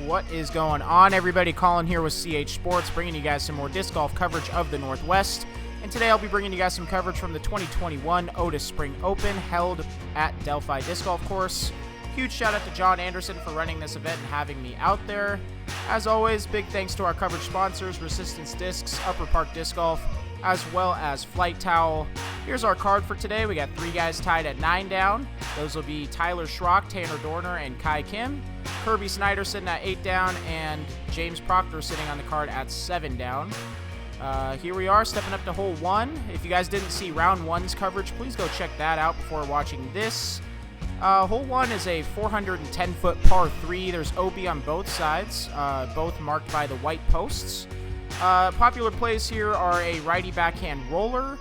What is going on, everybody? Colin here with CH Sports, bringing you guys some more disc golf coverage of the Northwest. And today I'll be bringing you guys some coverage from the 2021 Odus Spring Open held at Delphi Disc Golf Course. Huge shout out to John Anderson for running this event and having me out there. As always, big thanks to our coverage sponsors, Resistance Discs, Upper Park Disc Golf, as well as Flight Towel. Here's our card for today. We got 3 guys tied at 9 down. Those will be Tyler Schrock, Tanner Dorner, and Kai Kim. Kirby Snyder sitting at 8 down, and James Proctor sitting on the card at 7 down. Here we are, stepping up to hole 1. If you guys didn't see round 1's coverage, please go check that out before watching this. Hole 1 is a 410-foot par 3. There's OB on both sides, both marked by the white posts. Popular plays here are a righty backhand roller,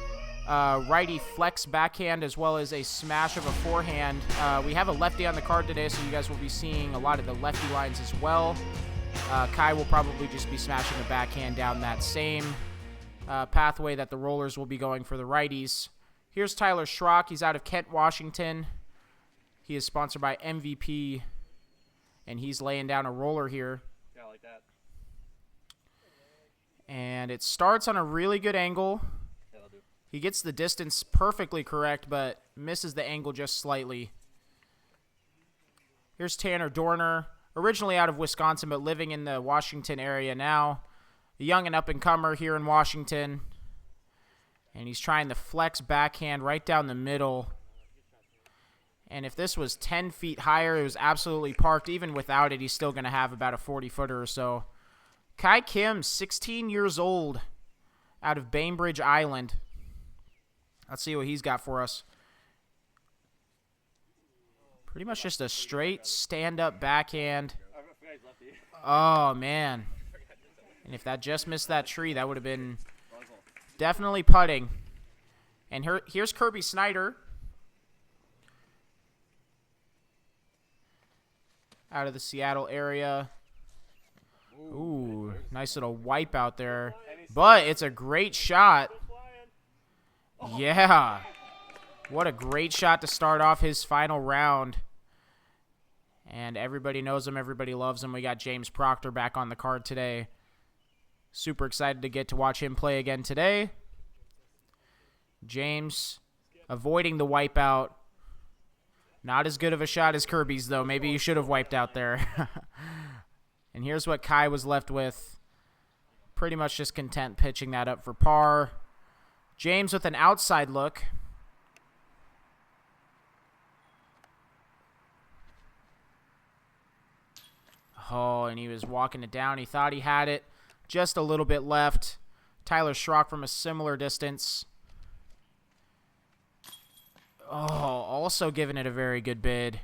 righty flex backhand, as well as a smash of a forehand. We have a lefty on the card today, so you guys will be seeing a lot of the lefty lines as well. Kai will probably just be smashing a backhand down that same pathway that the rollers will be going for the righties. Here's Tyler Schrock. He's out of Kent, Washington. He is sponsored by MVP, and he's laying down a roller here. Yeah, I like that. And it starts on a really good angle. Yeah, that'll do. He gets the distance perfectly correct, but misses the angle just slightly. Here's Tanner Dorner, originally out of Wisconsin, but living in the Washington area now. A young and up-and-comer here in Washington. And he's trying the flex backhand right down the middle. And if this was 10 feet higher, it was absolutely parked. Even without it, he's still going to have about a 40-footer or so. Kai Kim, 16 years old, out of Bainbridge Island. Let's see what he's got for us. Pretty much just a straight stand-up backhand. Oh, man. And if that just missed that tree, that would have been definitely putting. And here's Kirby Snyder. Out of the Seattle area. Ooh, nice little wipe out there. But it's a great shot. Yeah. What a great shot to start off his final round. And everybody knows him. Everybody loves him. We got James Proctor back on the card today. Super excited to get to watch him play again today. James avoiding the wipeout. Not as good of a shot as Kirby's, though. Maybe you should have wiped out there. And here's what Kai was left with. Pretty much just content pitching that up for par. James with an outside look. Oh, and he was walking it down. He thought he had it. Just a little bit left. Tyler Schrock from a similar distance. Oh, also giving it a very good bid.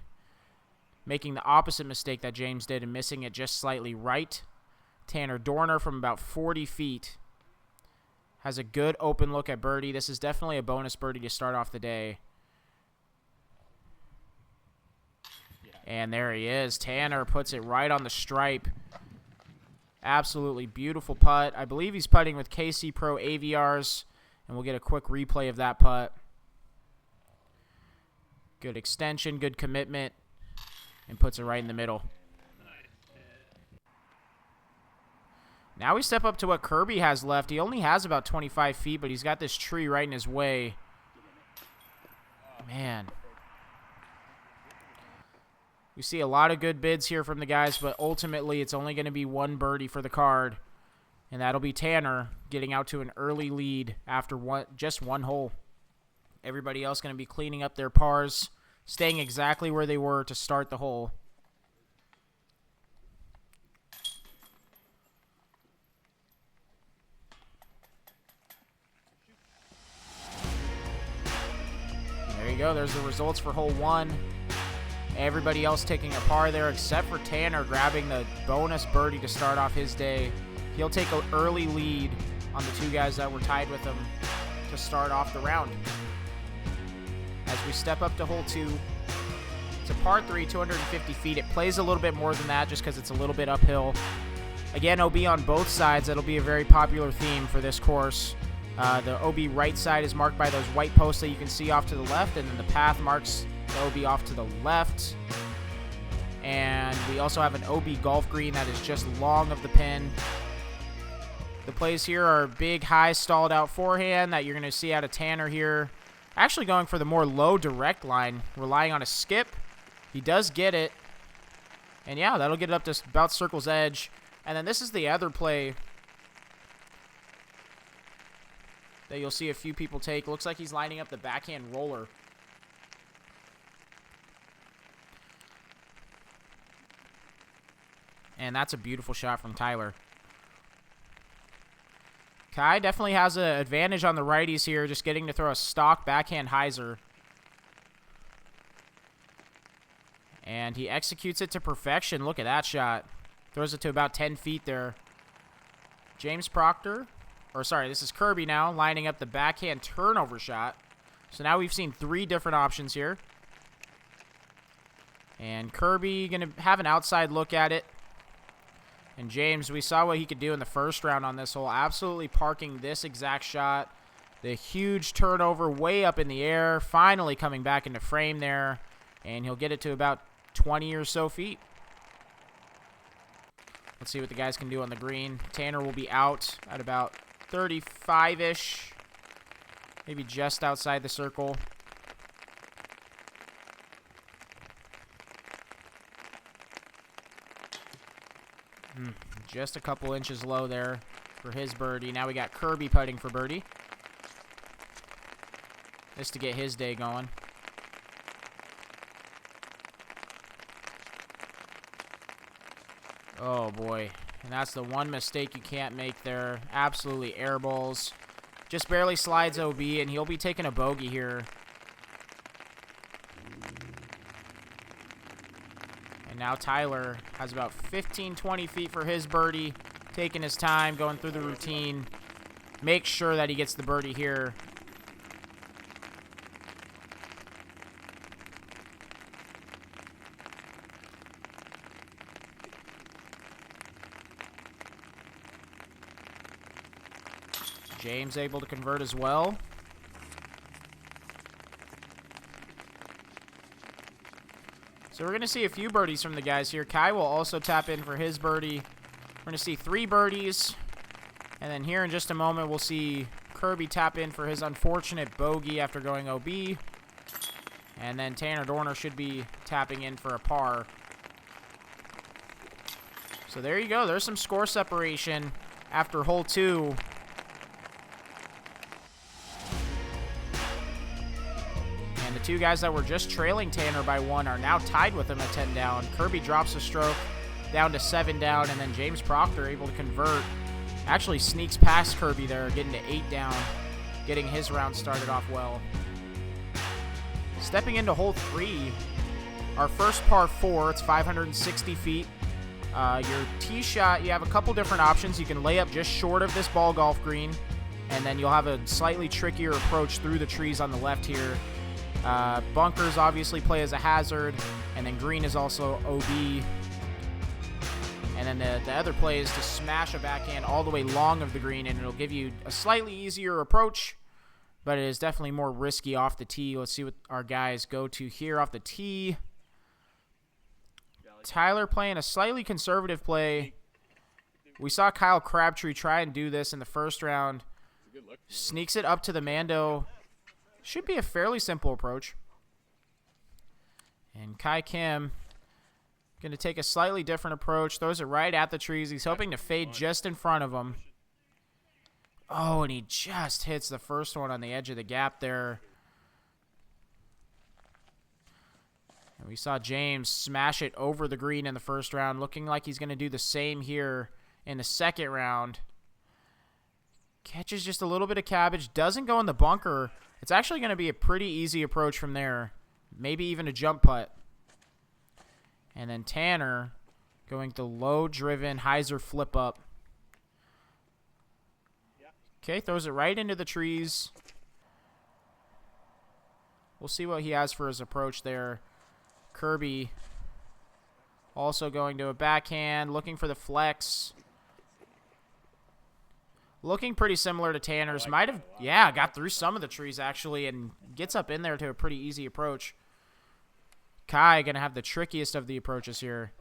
Making the opposite mistake that James did and missing it just slightly right. Tanner Dorner from about 40 feet. Has a good open look at birdie. This is definitely a bonus birdie to start off the day. And there he is. Tanner puts it right on the stripe. Absolutely beautiful putt. I believe he's putting with KC Pro AVRs, and we'll get a quick replay of that putt. Good extension, good commitment, and puts it right in the middle. Now we step up to what Kirby has left. He only has about 25 feet, but he's got this tree right in his way. Man. We see a lot of good bids here from the guys, but ultimately it's only going to be one birdie for the card. And that'll be Tanner getting out to an early lead after just one hole. Everybody else going to be cleaning up their pars, staying exactly where they were to start the hole. There you go. There's the results for hole 1. Everybody else taking a par there except for Tanner grabbing the bonus birdie to start off his day. He'll take an early lead on the 2 guys that were tied with him to start off the round. As we step up to hole 2, it's a par 3, 250 feet. It plays a little bit more than that just because it's a little bit uphill. Again, OB on both sides. That'll be a very popular theme for this course. The OB right side is marked by those white posts that you can see off to the left, and then the path marks the OB off to the left. And we We also have an OB golf green that is just long of the pin. The plays here are big, high, stalled out forehand that you're going to see out of Tanner here. Actually going for the more low direct line, relying on a skip. He does get it. And yeah, that'll get it up to about circle's edge. And then this is the other play that you'll see a few people take. Looks like he's lining up the backhand roller. And that's a beautiful shot from Tyler. Kai definitely has an advantage on the righties here, just getting to throw a stock backhand hyzer. And he executes it to perfection. Look at that shot. Throws it to about 10 feet there. James Proctor, or sorry, this is Kirby now, lining up the backhand turnover shot. So now we've seen 3 different options here. And Kirby going to have an outside look at it. And James, we saw what he could do in the first round on this hole, absolutely parking this exact shot. The huge turnover way up in the air, finally coming back into frame there, and he'll get it to about 20 or so feet. Let's see what the guys can do on the green. Tanner will be out at about 35-ish, maybe just outside the circle. Just a couple inches low there for his birdie. Now we got Kirby putting for birdie. Just to get his day going. Oh boy. And that's the one mistake you can't make there. Absolutely air balls. Just barely slides OB, and he'll be taking a bogey here. And now Tyler has about 15, 20 feet for his birdie. Taking his time, going through the routine. Make sure that he gets the birdie here. James able to convert as well. So we're going to see a few birdies from the guys here. Kai will also tap in for his birdie. We're going to see 3 birdies. And then here in just a moment, we'll see Kirby tap in for his unfortunate bogey after going OB. And then Tanner Dorner should be tapping in for a par. So there you go. There's some score separation after hole 2. And the 2 guys that were just trailing Tanner by 1 are now tied with him at 10 down. Kirby drops a stroke down to 7 down, and then James Proctor able to convert. Actually sneaks past Kirby there, getting to 8 down, getting his round started off well. Stepping into hole 3, our first par 4, it's 560 feet. Your tee shot, you have a couple different options. You can lay up just short of this ball golf green, and then you'll have a slightly trickier approach through the trees on the left here. Bunkers obviously play as a hazard, and then green is also OB. And then the other play is to smash a backhand all the way long of the green, and it'll give you a slightly easier approach, but it is definitely more risky off the tee. Let's see what our guys go to here off the tee. Tyler playing a slightly conservative play. We saw Kyle Crabtree try and do this in the first round. Sneaks it up to the Mando. Should be a fairly simple approach. And Kai Kim going to take a slightly different approach. Throws it right at the trees. He's hoping to fade just in front of him. Oh, and he just hits the first one on the edge of the gap there. And we saw James smash it over the green in the first round, looking like he's going to do the same here in the second round. Catches just a little bit of cabbage. Doesn't go in the bunker. It's actually going to be a pretty easy approach from there. Maybe even a jump putt. And then Tanner going to low-driven hyzer flip up. Okay, throws it right into the trees. We'll see what he has for his approach there. Kirby also going to a backhand, looking for the flex. Looking pretty similar to Tanner's. Might have, yeah, got through some of the trees actually and gets up in there to a pretty easy approach. Kai going to have the trickiest of the approaches here.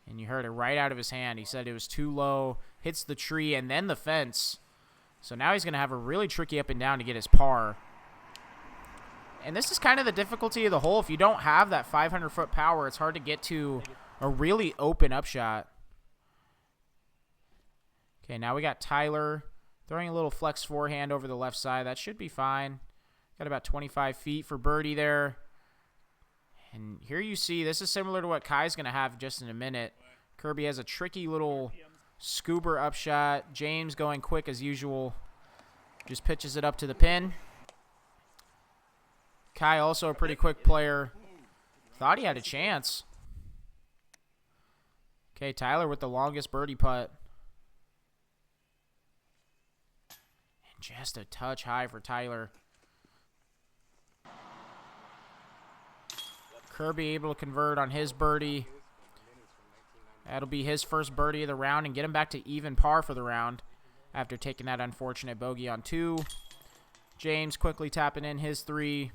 And you heard it right out of his hand. He said it was too low, hits the tree, and then the fence. So now he's going to have a really tricky up and down to get his par. And this is kind of the difficulty of the hole. If you don't have that 500-foot power, it's hard to get to a really open upshot. Okay, now we got Tyler throwing a little flex forehand over the left side. That should be fine. Got about 25 feet for birdie there. And here you see, this is similar to what Kai's going to have just in a minute. Kirby has a tricky little scuba upshot. James going quick as usual. Just pitches it up to the pin. Kai also a pretty quick player. Thought he had a chance. Okay, Tyler with the longest birdie putt. And just a touch high for Tyler. Kirby able to convert on his birdie. That'll be his first birdie of the round and get him back to even par for the round after taking that unfortunate bogey on 2. James quickly tapping in his 3.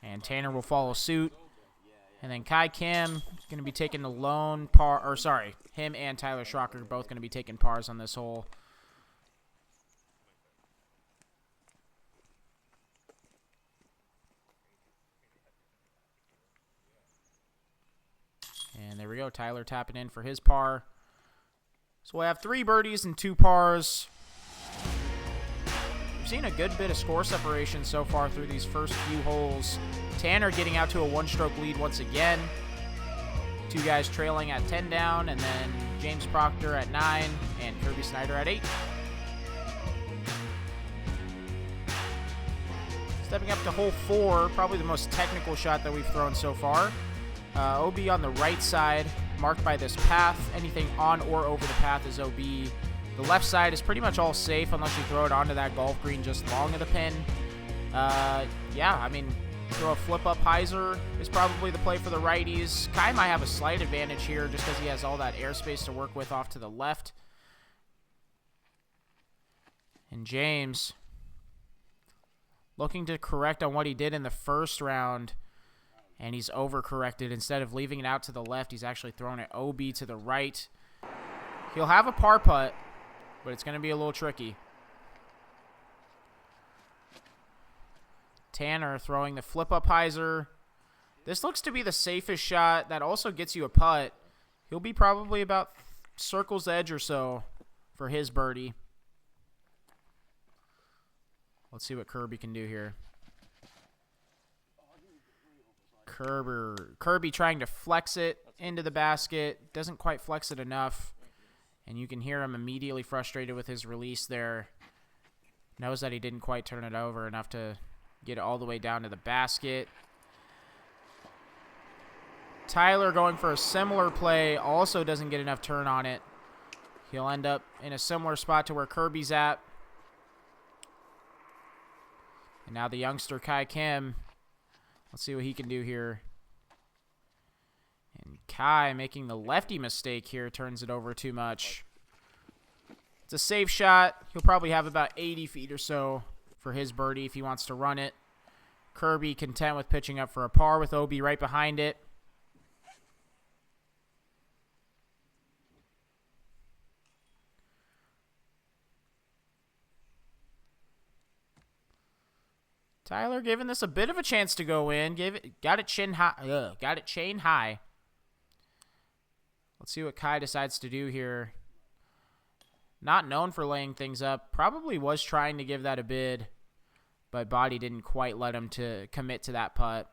And Tanner will follow suit. And then Kai Kim going to be taking the lone par, or sorry, him and Tyler Schrock are both going to be taking pars on this hole. And there we go, Tyler tapping in for his par. So we'll have 3 birdies and 2 pars. We've seen a good bit of score separation so far through these first few holes. Tanner getting out to a 1-stroke lead once again. 2 guys trailing at 10 down, and then James Proctor at 9 and Kirby Snyder at 8. Stepping up to hole 4, probably the most technical shot that we've thrown so far. OB on the right side, marked by this path. Anything on or over the path is OB. The left side is pretty much all safe unless you throw it onto that golf green just long of the pin. Yeah, I mean, throw a flip-up hyzer is probably the play for the righties. Kai might have a slight advantage here just because he has all that airspace to work with off to the left. And James looking to correct on what he did in the first round. And he's overcorrected. Instead of leaving it out to the left, he's actually throwing it OB to the right. He'll have a par putt, but it's going to be a little tricky. Tanner throwing the flip-up hyzer. This looks to be the safest shot. That also gets you a putt. He'll be probably about circle's edge or so for his birdie. Let's see what Kirby can do here. Kirby trying to flex it into the basket. Doesn't quite flex it enough. And you can hear him immediately frustrated with his release there. Knows that he didn't quite turn it over enough to get it all the way down to the basket. Tyler going for a similar play. Also doesn't get enough turn on it. He'll end up in a similar spot to where Kirby's at. And now the youngster Kai Kim. Let's see what he can do here. And Kai making the lefty mistake here turns it over too much. It's a safe shot. He'll probably have about 80 feet or so for his birdie if he wants to run it. Kirby content with pitching up for a par with OB right behind it. Tyler giving this a bit of a chance to go in. Got it chain high. Let's see what Kai decides to do here. Not known for laying things up. Probably was trying to give that a bid, but body didn't quite let him to commit to that putt.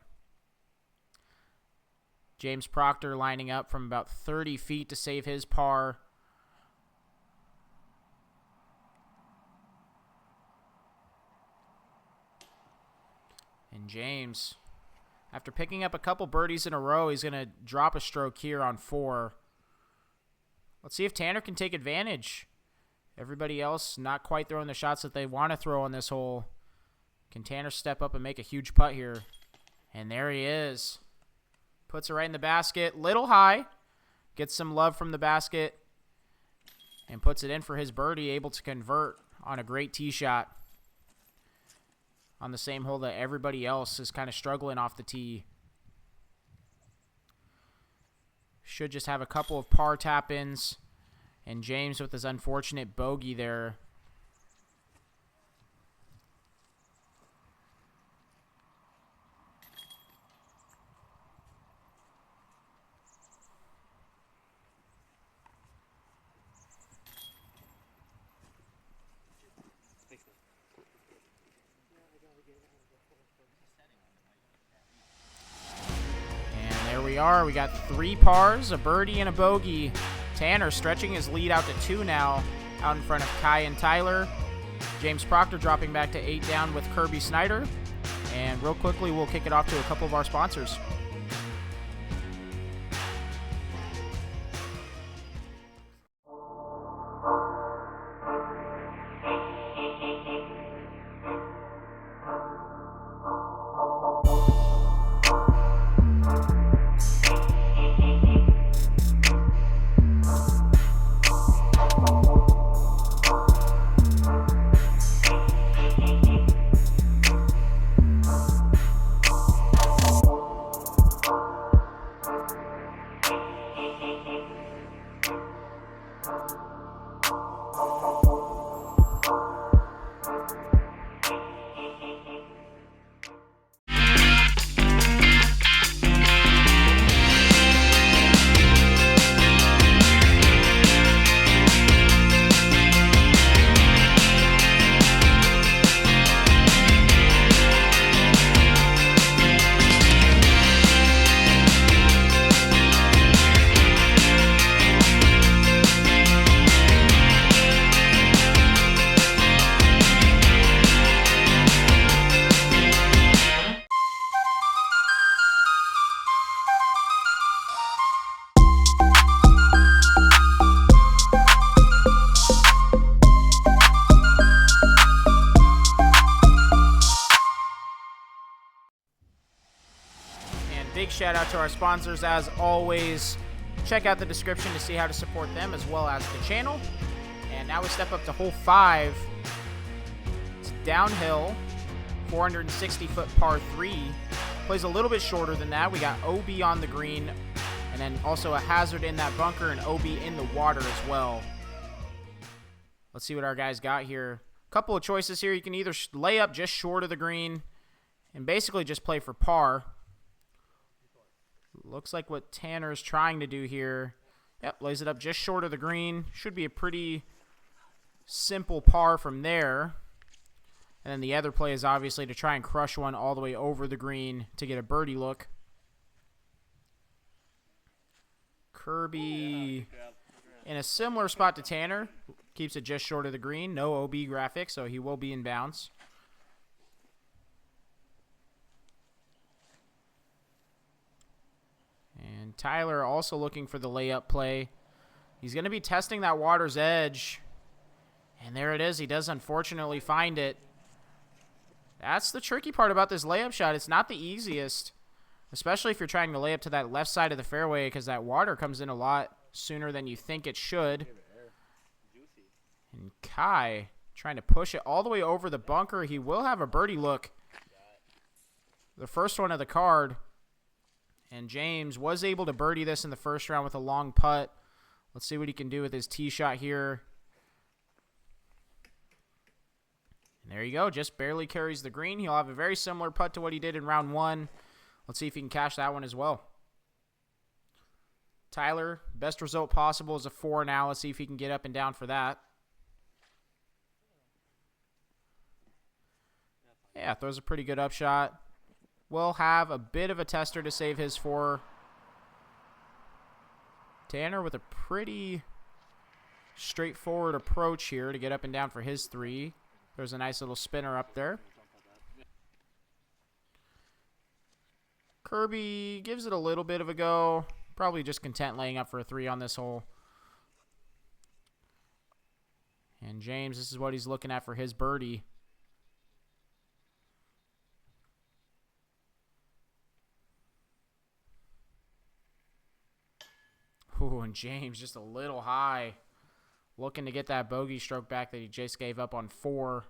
James Proctor lining up from about 30 feet to save his par. And James, after picking up a couple birdies in a row, he's going to drop a stroke here on 4. Let's see if Tanner can take advantage. Everybody else not quite throwing the shots that they want to throw on this hole. Can Tanner step up and make a huge putt here? And there he is. Puts it right in the basket. Little high. Gets some love from the basket. And puts it in for his birdie, able to convert on a great tee shot. On the same hole that everybody else is kind of struggling off the tee. should just have a couple of par tap-ins. And James with his unfortunate bogey there. We got 3 pars, a birdie, and a bogey. Tanner stretching his lead out to 2 now, out in front of Kai and Tyler. James Proctor dropping back to 8 down with Kirby Snyder. And real quickly, we'll kick it off to a couple of our sponsors. Big shout out to our sponsors as always. Check out the description to see how to support them as well as the channel. And now we step up to hole 5. It's downhill, 460-foot par 3. Plays a little bit shorter than that. We got OB on the green, and then also a hazard in that bunker and OB in the water as well. Let's see what our guys got here. Couple of choices here. You can either lay up just short of the green and basically just play for par. Looks like what Tanner's trying to do here. Yep, lays it up just short of the green. Should be a pretty simple par from there. And then the other play is obviously to try and crush one all the way over the green to get a birdie look. Kirby in a similar spot to Tanner. Keeps it just short of the green. No OB graphic, so he will be in bounds. And Tyler also looking for the layup play. He's going to be testing that water's edge. And there it is. He does unfortunately find it. That's the tricky part about this layup shot. It's not the easiest, especially if you're trying to lay up to that left side of the fairway because that water comes in a lot sooner than you think it should. And Kai trying to push it all the way over the bunker. He will have a birdie look. The first one of the card. And James was able to birdie this in the first round with a long putt. Let's see what he can do with his tee shot here. And there you go. Just barely carries the green. He'll have a very similar putt to what he did in round 1. Let's see if he can cash that one as well. Tyler, best result possible is a 4 now. Let's see if he can get up and down for that. Yeah, throws a pretty good upshot. Will have a bit of a tester to save his 4. Tanner with a pretty straightforward approach here to get up and down for his 3. There's a nice little spinner up there. Kirby gives it a little bit of a go. Probably just content laying up for a 3 on this hole. And James, this is what he's looking at for his birdie. Ooh, and James just a little high. Looking to get that bogey stroke back that he just gave up on 4.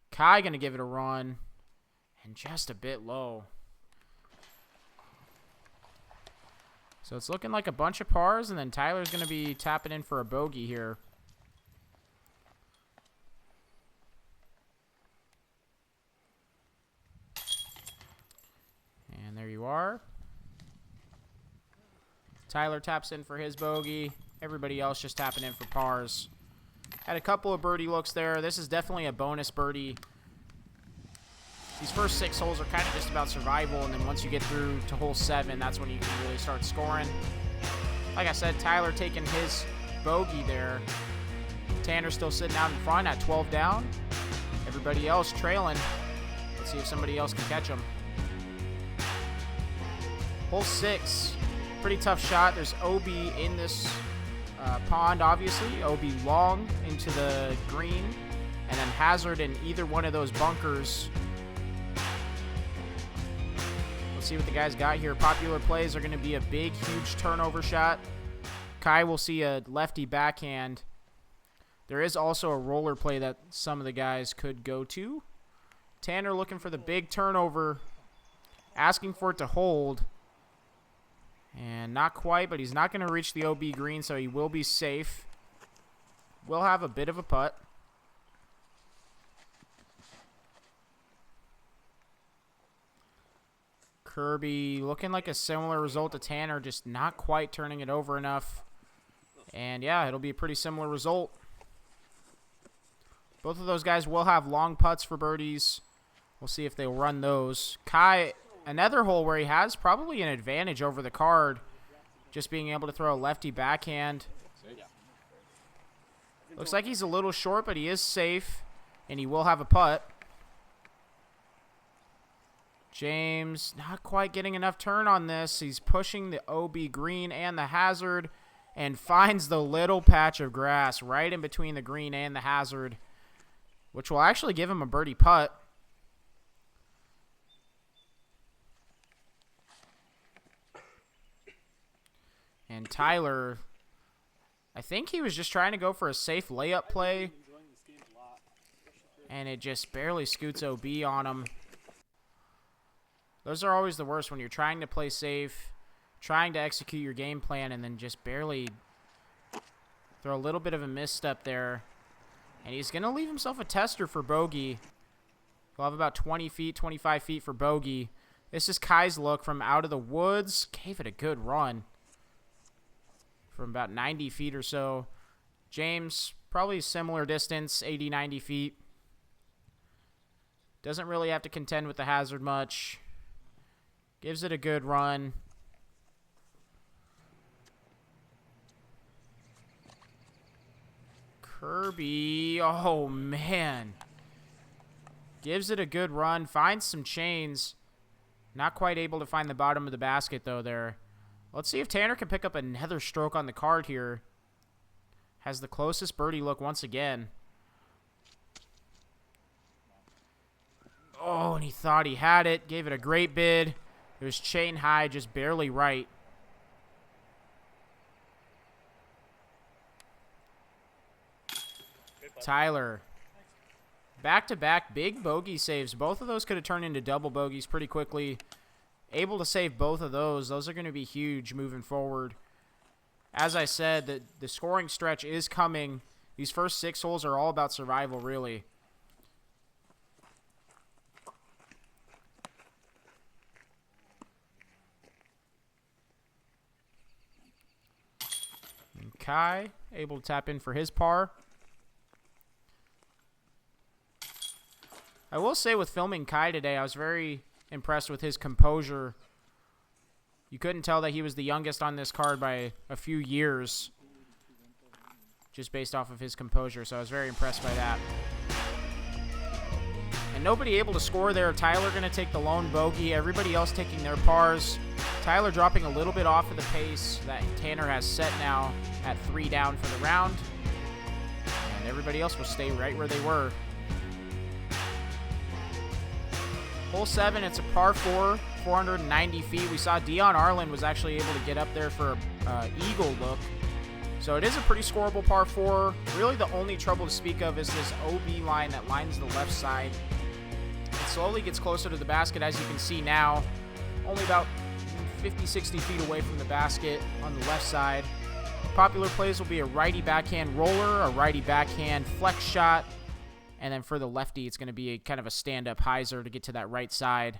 Kai going to give it a run. And just a bit low. So it's looking like a bunch of pars, and then Tyler's going to be tapping in for a bogey here. And there you are. Tyler taps in for his bogey. Everybody else just tapping in for pars. Had a couple of birdie looks there. This is definitely a bonus birdie. These first 6 holes are kind of just about survival, and then once you get through to hole 7, that's when you can really start scoring. Like I said, Tyler taking his bogey there. Tanner still sitting out in front at 12 down. Everybody else trailing. Let's see if somebody else can catch them. Hole 6, pretty tough shot. There's OB in this pond, obviously. OB long into the green, and then hazard in either one of those bunkers. Let's see what the guys got here. Popular plays are going to be a big, huge turnover shot. Kai will see a lefty backhand. There is also a roller play that some of the guys could go to. Tanner looking for the big turnover, asking for it to hold. And not quite, but he's not going to reach the OB green, so he will be safe. Will have a bit of a putt. Kirby looking like a similar result to Tanner, just not quite turning it over enough. And yeah, it'll be a pretty similar result. Both of those guys will have long putts for birdies. We'll see if they'll run those. Kai, another hole where he has probably an advantage over the card, just being able to throw a lefty backhand. Looks like he's a little short, but he is safe, and he will have a putt. James not quite getting enough turn on this. He's pushing the OB green and the hazard and finds the little patch of grass right in between the green and the hazard, which will actually give him a birdie putt. And Tyler, I think he was just trying to go for a safe layup play, and it just barely scoots OB on him. Those are always the worst when you're trying to play safe, trying to execute your game plan, and then just barely throw a little bit of a misstep there. And he's going to leave himself a tester for bogey. He'll have about 20 feet, 25 feet for bogey. This is Kai's look from out of the woods. Gave it a good run from about 90 feet or so. James, probably similar distance, 80, 90 feet. Doesn't really have to contend with the hazard much. Gives it a good run. Kirby, oh man. Gives it a good run, finds some chains. Not quite able to find the bottom of the basket though there. Let's see if Tanner can pick up another stroke on the card here. Has the closest birdie look once again. Oh, and he thought he had it. Gave it a great bid. It was chain high, just barely right. Tyler. Back-to-back big bogey saves. Both of those could have turned into double bogeys pretty quickly. Able to save both of those. Those are going to be huge moving forward. As I said, the scoring stretch is coming. These first 6 holes are all about survival, really. And Kai able to tap in for his par. I will say with filming Kai today, I was very impressed with his composure. You couldn't tell that he was the youngest on this card by a few years, just based off of his composure, so I was very impressed by that. And nobody able to score there. Tyler going to take the lone bogey. Everybody else taking their pars. Tyler dropping a little bit off of the pace that Tanner has set now at 3 down for the round. And everybody else will stay right where they were. Hole 7, it's a par 4, 490 feet. We saw Dion Arlen was actually able to get up there for an eagle look. So it is a pretty scoreable par 4. Really the only trouble to speak of is this OB line that lines the left side. It slowly gets closer to the basket, as you can see now. Only about 50, 60 feet away from the basket on the left side. Popular plays will be a righty backhand roller, a righty backhand flex shot, and then for the lefty, it's going to be a kind of a stand-up hyzer to get to that right side.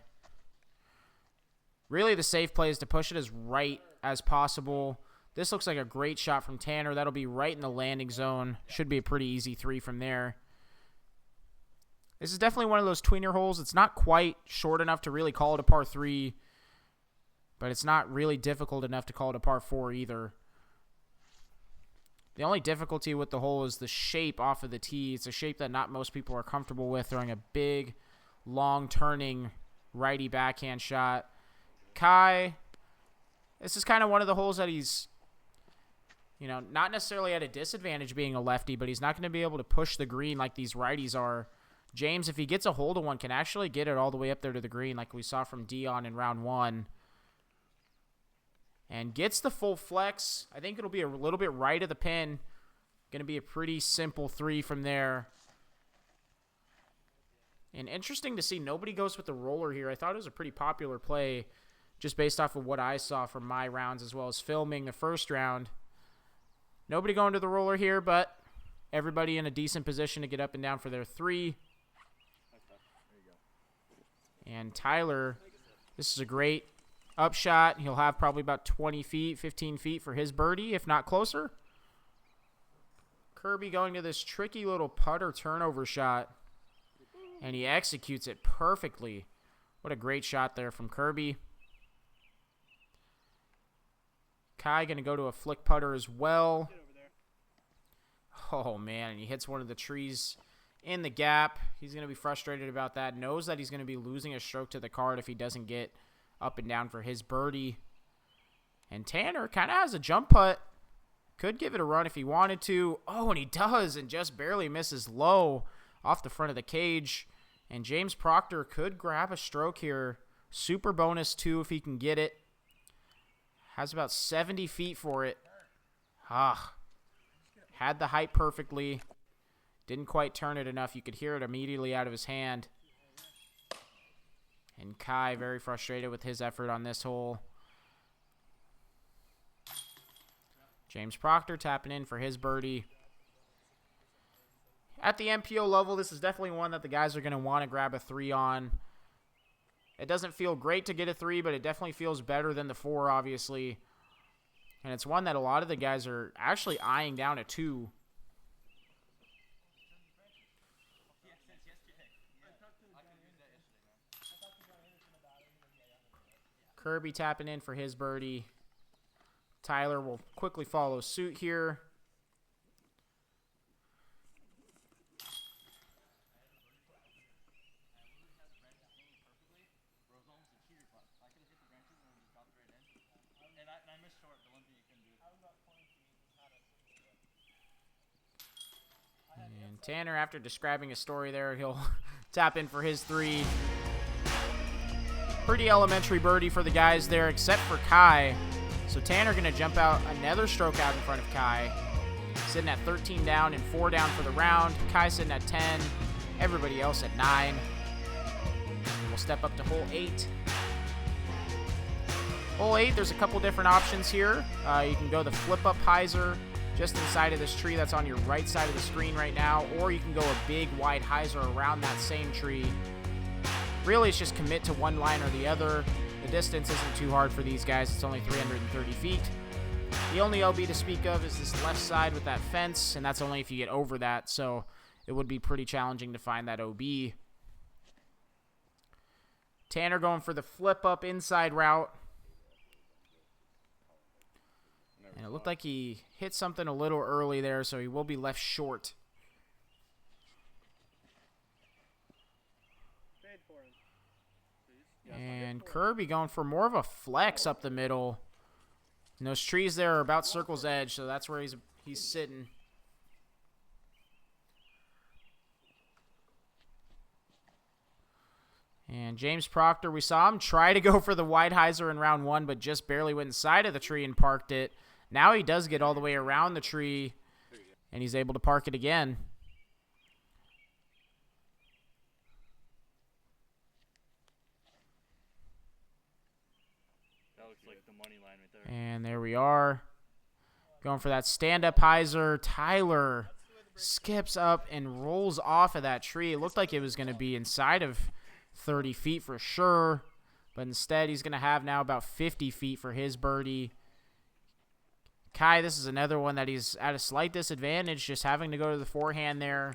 Really, the safe play is to push it as right as possible. This looks like a great shot from Tanner. That'll be right in the landing zone. Should be a pretty easy three from there. This is definitely one of those tweener holes. It's not quite short enough to really call it a par 3, but it's not really difficult enough to call it a par 4 either. The only difficulty with the hole is the shape off of the tee. It's a shape that not most people are comfortable with, throwing a big, long turning righty backhand shot. Kai, this is kind of one of the holes that he's, not necessarily at a disadvantage being a lefty, but he's not going to be able to push the green like these righties are. James, if he gets a hold of one, can actually get it all the way up there to the green like we saw from Dion in round 1. And gets the full flex. I think it'll be a little bit right of the pin. Going to be a pretty simple 3 from there. And interesting to see, nobody goes with the roller here. I thought it was a pretty popular play just based off of what I saw from my rounds as well as filming the first round. Nobody going to the roller here, but everybody in a decent position to get up and down for their 3. And Tyler, this is a great upshot. He'll have probably about 20 feet, 15 feet for his birdie, if not closer. Kirby going to this tricky little putter turnover shot, and he executes it perfectly. What a great shot there from Kirby. Kai going to go to a flick putter as well. Oh, man, and he hits one of the trees in the gap. He's going to be frustrated about that. Knows that he's going to be losing a stroke to the card if he doesn't get up and down for his birdie. And Tanner kind of has a jump putt. Could give it a run if he wanted to. Oh, and he does, and just barely misses low off the front of the cage. And James Proctor could grab a stroke here. Super bonus 2 if he can get it. Has about 70 feet for it. Had the height perfectly. Didn't quite turn it enough. You could hear it immediately out of his hand. And Kai very frustrated with his effort on this hole. James Proctor tapping in for his birdie. At the MPO level, this is definitely one that the guys are going to want to grab a 3 on. It doesn't feel great to get a 3, but it definitely feels better than the 4, obviously. And it's one that a lot of the guys are actually eyeing down a 2. Kirby tapping in for his birdie. Tyler will quickly follow suit here. And Tanner, after describing a story there, he'll tap in for his 3. Pretty elementary birdie for the guys there, except for Kai. So Tanner going to jump out another stroke out in front of Kai. Sitting at 13 down and 4 down for the round. Kai sitting at 10. Everybody else at 9. We'll step up to hole 8. Hole 8, there's a couple different options here. You can go the flip-up hyzer just inside of this tree that's on your right side of the screen right now, or you can go a big wide hyzer around that same tree. Really, it's just commit to one line or the other. The distance isn't too hard for these guys. It's only 330 feet. The only LB to speak of is this left side with that fence, and that's only if you get over that, so it would be pretty challenging to find that OB. Tanner going for the flip-up inside route. And it looked like he hit something a little early there, so he will be left short. And Kirby going for more of a flex up the middle. And those trees there are about circle's edge, so that's where he's sitting. And James Proctor, we saw him try to go for the wide hyzer in round 1, but just barely went inside of the tree and parked it. Now he does get all the way around the tree, and he's able to park it again. That looks like And there we are. Going for that stand-up hyzer. Tyler skips up and rolls off of that tree. It looked like it was going to be inside of 30 feet for sure. But instead, he's going to have now about 50 feet for his birdie. Kai, this is another one that he's at a slight disadvantage, just having to go to the forehand there.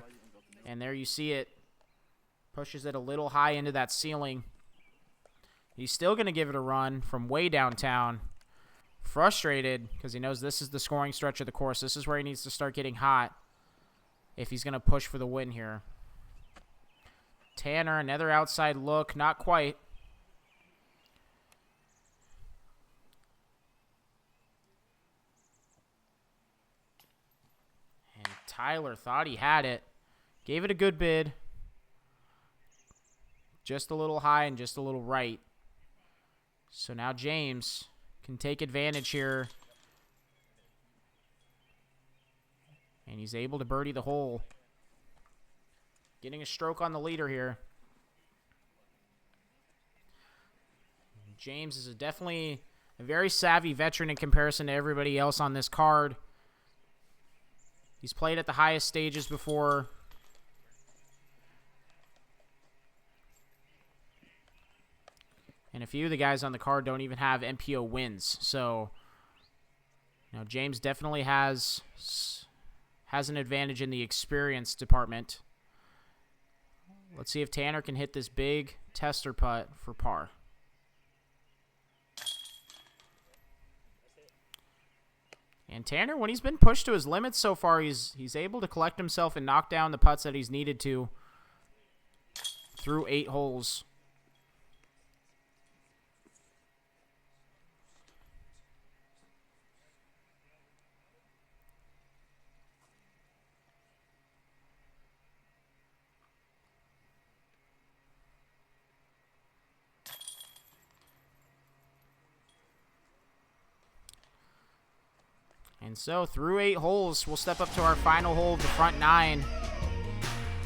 And there you see it. Pushes it a little high into that ceiling. He's still going to give it a run from way downtown. Frustrated because he knows this is the scoring stretch of the course. This is where he needs to start getting hot if he's going to push for the win here. Tanner, another outside look. Not quite. And Tyler thought he had it. Gave it a good bid. Just a little high and just a little right. So now James can take advantage here. And he's able to birdie the hole. Getting a stroke on the leader here. James is definitely a very savvy veteran in comparison to everybody else on this card. He's played at the highest stages before. And a few of the guys on the card don't even have MPO wins. So, you know, James definitely has an advantage in the experience department. Let's see if Tanner can hit this big tester putt for par. And Tanner, when he's been pushed to his limits so far, he's able to collect himself and knock down the putts that he's needed to through 8 holes. And so through 8 holes, we'll step up to our final hole of the front 9.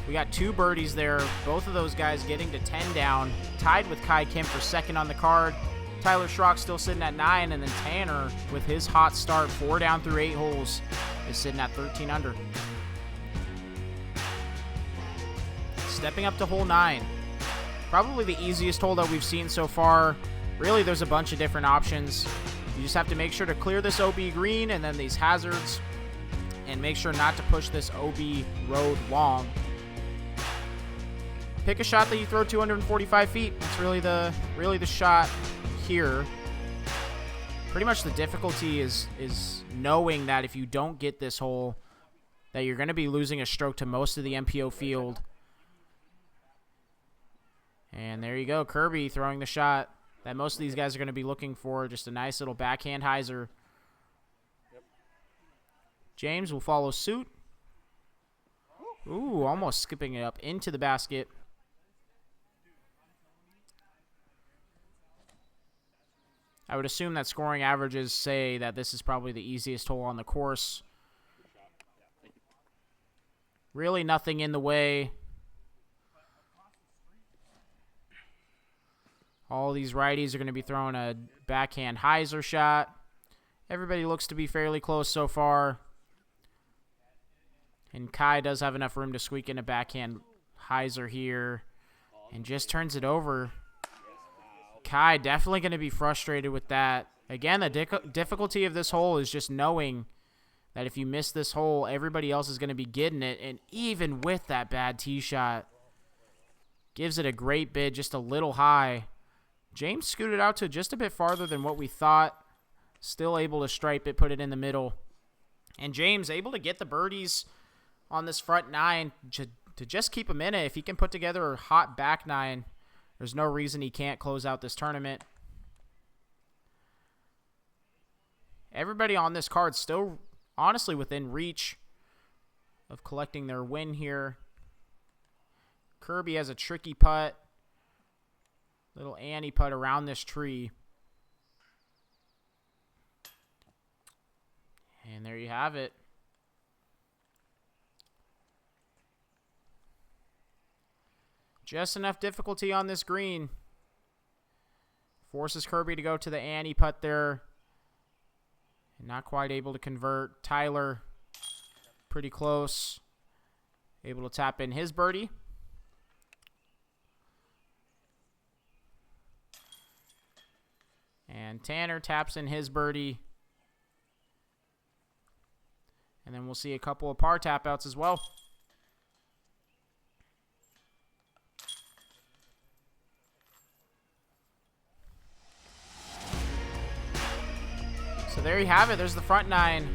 We got 2 birdies there. Both of those guys getting to 10 down. Tied with Kai Kim for second on the card. Tyler Schrock still sitting at 9. And then Tanner, with his hot start, 4 down through 8 holes, is sitting at 13 under. Stepping up to hole 9. Probably the easiest hole that we've seen so far. Really, there's a bunch of different options. You just have to make sure to clear this OB green and then these hazards, and make sure not to push this OB road long. Pick a shot that you throw 245 feet. That's really the shot here. Pretty much the difficulty is knowing that if you don't get this hole, that you're going to be losing a stroke to most of the MPO field. And there you go, Kirby throwing the shot that most of these guys are going to be looking for. Just a nice little backhand hyzer. Yep. James will follow suit. Ooh, almost skipping it up into the basket. I would assume that scoring averages say that this is probably the easiest hole on the course. Really nothing in the way. All these righties are going to be throwing a backhand hyzer shot. Everybody looks to be fairly close so far. And Kai does have enough room to squeak in a backhand hyzer here. And just turns it over. Kai definitely going to be frustrated with that. Again, the difficulty of this hole is just knowing that if you miss this hole, everybody else is going to be getting it. And even with that bad tee shot, gives it a great bid, just a little high. James scooted out to just a bit farther than what we thought. Still able to stripe it, put it in the middle. And James able to get the birdies on this front 9 to just keep him in it. If he can put together a hot back 9, there's no reason he can't close out this tournament. Everybody on this card still honestly within reach of collecting their win here. Kirby has a tricky putt. Little Annie putt around this tree. And there you have it. Just enough difficulty on this green. Forces Kirby to go to the Annie putt there. Not quite able to convert. Tyler, pretty close. Able to tap in his birdie. And Tanner taps in his birdie. And then we'll see a couple of par tap outs as well. So there you have it. There's the front nine.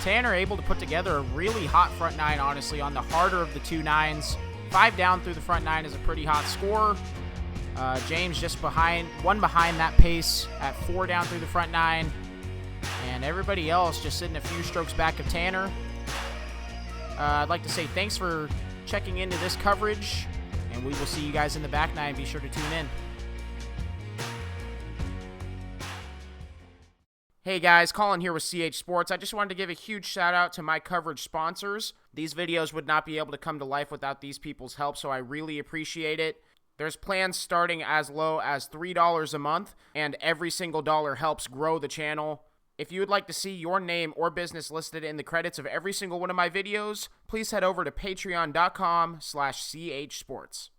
Tanner able to put together a really hot front nine, honestly, on the harder of the 2 nines. 5 down through the front nine is a pretty hot score. James just one behind that pace at 4 down through the front nine. And everybody else just sitting a few strokes back of Tanner. I'd like to say thanks for checking into this coverage, and we will see you guys in the back nine. Be sure to tune in. Hey guys, Colin here with CH Sports. I just wanted to give a huge shout out to my coverage sponsors. These videos would not be able to come to life without these people's help, so I really appreciate it. There's plans starting as low as $3 a month, and every single dollar helps grow the channel. If you would like to see your name or business listed in the credits of every single one of my videos, please head over to patreon.com/chsports.